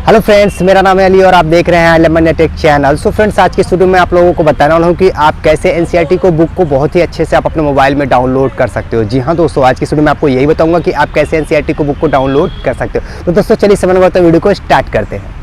Hello friends, मेरा नाम है अली और आप देख रहे हैं lemon take channel. So friends, आज के स्टूडियो में आप लोगों को बताने वाला हूँ कि आप कैसे एनसीईआरटी को बुक को बहुत ही अच्छे से आप अपने मोबाइल में डाउनलोड कर सकते हो। जी हाँ दोस्तों, आज के स्टूडियो में आपको यही बताऊंगा कि आप कैसे एनसीईआरटी को बुक को डाउनलोड कर सकते हो। तो दोस्तों चलिए समय बढ़ते वीडियो को स्टार्ट करते हैं।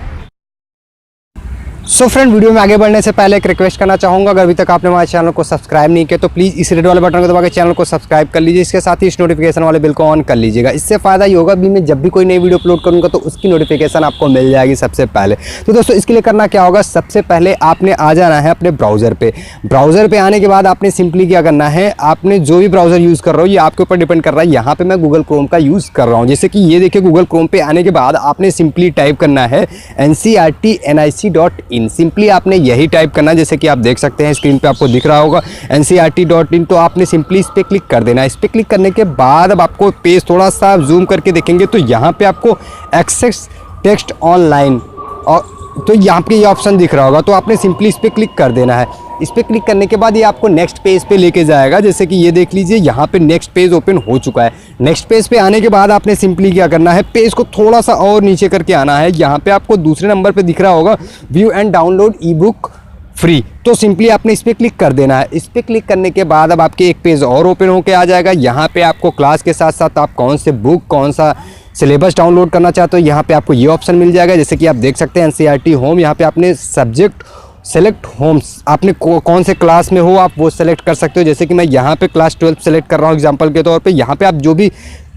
सो फ्रेंड, वीडियो में आगे बढ़ने से पहले एक रिक्वेस्ट करना चाहूँगा, अगर अभी तक आपने हमारे चैनल को सब्सक्राइब नहीं किया तो प्लीज़ इस रेड वाले बटन को दबा के चैनल को सब्सक्राइब कर लीजिए। इसके साथ ही इस नोटिफिकेशन वाले बिल को ऑन कर लीजिएगा। इससे फ़ायदा ये होगा भी मैं जब भी कोई नई वीडियो अपलोड करूँगा तो उसकी नोटिफिकेशन आपको मिल जाएगी सबसे पहले। तो दोस्तों इसके लिए करना क्या होगा, सबसे पहले आपने आ जाना है अपने ब्राउज़र पे। ब्राउज़र पे आने के बाद आपने सिंपली क्या करना है, आपने जो भी ब्राउज़र यूज़ कर रहे हो ये आपके ऊपर डिपेंड कर रहा है। यहाँ पर मैं गूगल क्रोम का यूज़ कर रहा हूँ। जैसे कि ये देखिए, गूगल क्रोम पे आने के बाद आपने सिंपली टाइप करना है NCERT.NIC.in। सिंपली आपने यही टाइप करना है, जैसे कि आप देख सकते हैं स्क्रीन पे आपको दिख रहा होगा NCERT.in। तो आपने सिंपली इस पर क्लिक कर देना है। इस पर क्लिक करने के बाद अब आपको पेज थोड़ा सा जूम करके देखेंगे तो यहाँ पे आपको एक्सेस टेक्स्ट ऑनलाइन और तो यहाँ पे ये ऑप्शन दिख रहा होगा। तो आपने सिंपली इस पर क्लिक कर देना है। इस पर क्लिक करने के बाद ये आपको नेक्स्ट पेज पे लेके जाएगा। जैसे कि ये देख लीजिए, यहाँ पे नेक्स्ट पेज ओपन हो चुका है। नेक्स्ट पेज पे आने के बाद आपने सिंपली क्या करना है, पेज को थोड़ा सा और नीचे करके आना है। यहाँ पे आपको दूसरे नंबर पे दिख रहा होगा view and download E book free. तो सिंपली आपने इस पर क्लिक कर देना है। इस पर क्लिक करने के बाद अब आपके एक पेज और ओपन होकर आ जाएगा। यहाँ पे आपको क्लास के साथ साथ आप कौन से बुक, कौन सा सिलेबस डाउनलोड करना चाहते हो, यहाँ पे आपको ये ऑप्शन मिल जाएगा। जैसे कि आप देख सकते हैं NCERT होम, यहाँ पे आपने सब्जेक्ट सेलेक्ट होम्स, आपने कौन से क्लास में हो आप वो सेलेक्ट कर सकते हो। जैसे कि मैं यहाँ पे क्लास 12 सेलेक्ट कर रहा हूँ एग्जांपल के तौर पे। यहाँ पे आप जो भी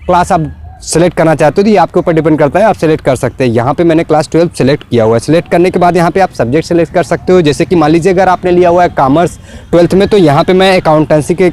क्लास आप सेलेक्ट करना चाहते हो तो ये आपके ऊपर डिपेंड करता है, आप सेलेक्ट कर सकते हैं। यहाँ पे मैंने क्लास 12 सेलेक्ट किया हुआ है। सेलेक्ट करने के बाद यहाँ पे आप सब्जेक्ट सेलेक्ट कर सकते हो। जैसे कि मान लीजिए अगर आपने लिया हुआ है कॉमर्स 12th में, तो यहाँ पे मैं अकाउंटेंसी के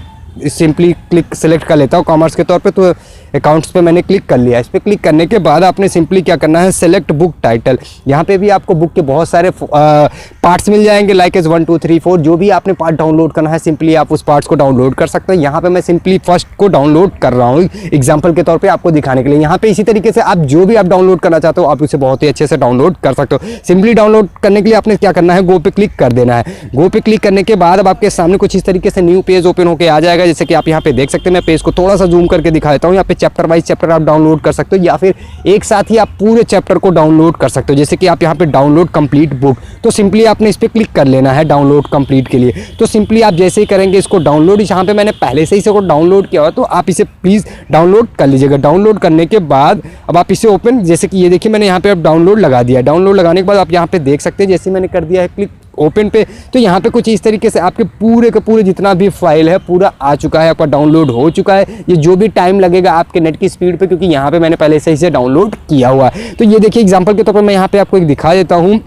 सिंपली क्लिक सेलेक्ट कर लेता हूँ कॉमर्स के तौर पे। तो अकाउंट्स पे मैंने क्लिक कर लिया। इस पर क्लिक करने के बाद आपने सिंपली क्या करना है, सेलेक्ट बुक टाइटल। यहाँ पे भी आपको बुक के बहुत सारे पार्ट्स मिल जाएंगे, लाइक एज 1 2 3 4। जो भी आपने पार्ट डाउनलोड करना है सिंपली आप उस पार्ट्स को डाउनलोड कर सकते हैं। यहाँ पे मैं सिंपली फर्स्ट को डाउनलोड कर रहा हूँ एग्जाम्पल के तौर पर आपको दिखाने के लिए। यहाँ पे इसी तरीके से आप जो भी आप डाउनलोड करना चाहते हो आप उसे बहुत ही अच्छे से डाउनलोड कर सकते हो। सिंपली डाउनलोड करने के लिए आपने क्या करना है, गो पे क्लिक कर देना है। गो पे क्लिक करने के बाद अब आपके सामने कुछ इस तरीके से न्यू पेज ओपन होकर आ जाएगा। जैसे कि आप यहाँ पे देख सकते हैं, मैं पेज को थोड़ा सा जूम करके दिखा देता हूँ। यहाँ पे चैप्टर वाइज चैप्टर आप डाउनलोड कर सकते हो या फिर एक साथ ही आप पूरे चैप्टर को डाउनलोड कर सकते हो। जैसे कि आप यहाँ पे डाउनलोड कंप्लीट बुक, तो सिंपली आपने इस पर क्लिक कर लेना है डाउनलोड कंप्लीट के लिए। तो सिंपली आप जैसे ही करेंगे इसको डाउनलोड, यहाँ पे मैंने पहले से ही इसको डाउनलोड किया हुआ तो आप इसे प्लीज़ डाउनलोड कर लीजिएगा। डाउनलोड करने के बाद अब आप इसे ओपन, जैसे कि ये देखिए मैंने यहाँ पे अब डाउनलोड लगा दिया। डाउनलोड लगाने के बाद आप यहाँ पे देख सकते हैं, जैसे मैंने कर दिया है क्लिक ओपन पे, तो यहाँ पे कुछ इस तरीके से आपके पूरे के पूरे जितना भी फाइल है पूरा आ चुका है, आपका डाउनलोड हो चुका है। ये जो भी टाइम लगेगा आपके नेट की स्पीड पे, क्योंकि यहाँ पे मैंने पहले से इसे डाउनलोड किया हुआ है। तो ये देखिए एग्जांपल के तौर पर मैं यहाँ पे आपको एक दिखा देता हूँ।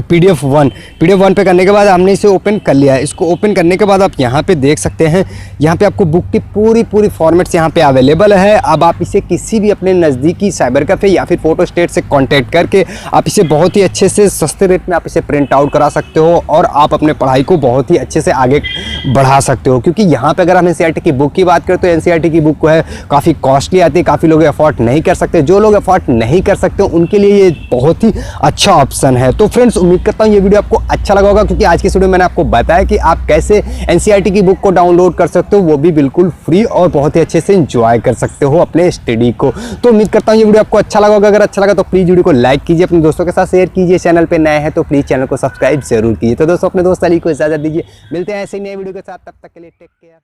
PDF 1 पे करने के बाद हमने इसे ओपन कर लिया है। इसको ओपन करने के बाद आप यहाँ पे देख सकते हैं, यहाँ पे आपको बुक की पूरी फॉर्मेट्स यहाँ पे अवेलेबल है। अब आप इसे किसी भी अपने नज़दीकी साइबर कैफे या फिर फोटो स्टेट से कांटेक्ट करके आप इसे बहुत ही अच्छे से सस्ते रेट में आप इसे प्रिंट आउट करा सकते हो और आप अपने पढ़ाई को बहुत ही अच्छे से आगे बढ़ा सकते हो। क्योंकि यहाँ पर अगर हम NCERT की बुक की बात करें तो NCERT की बुक है काफ़ी कॉस्टली आती है, काफ़ी लोग अफोर्ड नहीं कर सकते। जो लोग अफोर्ड नहीं कर सकते उनके लिए ये बहुत ही अच्छा ऑप्शन है। तो फ्रेंड्स, उम्मीद करता हूँ ये वीडियो आपको अच्छा लगा होगा, क्योंकि आज की वीडियो में मैंने आपको बताया कि आप कैसे NCERT की बुक को डाउनलोड कर सकते हो, वो भी बिल्कुल फ्री और बहुत ही अच्छे से एंजॉय कर सकते हो अपने स्टडी को। तो उम्मीद करता हूँ ये वीडियो आपको अच्छा लगा होगा। अगर अच्छा लगा तो प्लीज़ वीडियो को लाइक कीजिए, अपने दोस्तों के साथ शेयर कीजिए। चैनल पर नए हैं तो प्लीज़ चैनल को सब्सक्राइब जरूर कीजिए। तो दोस्तों अपने दोस्त अली को इजाजत दीजिए, मिलते हैं ऐसे ही नए वीडियो के साथ, तब तक के लिए टेक केयर।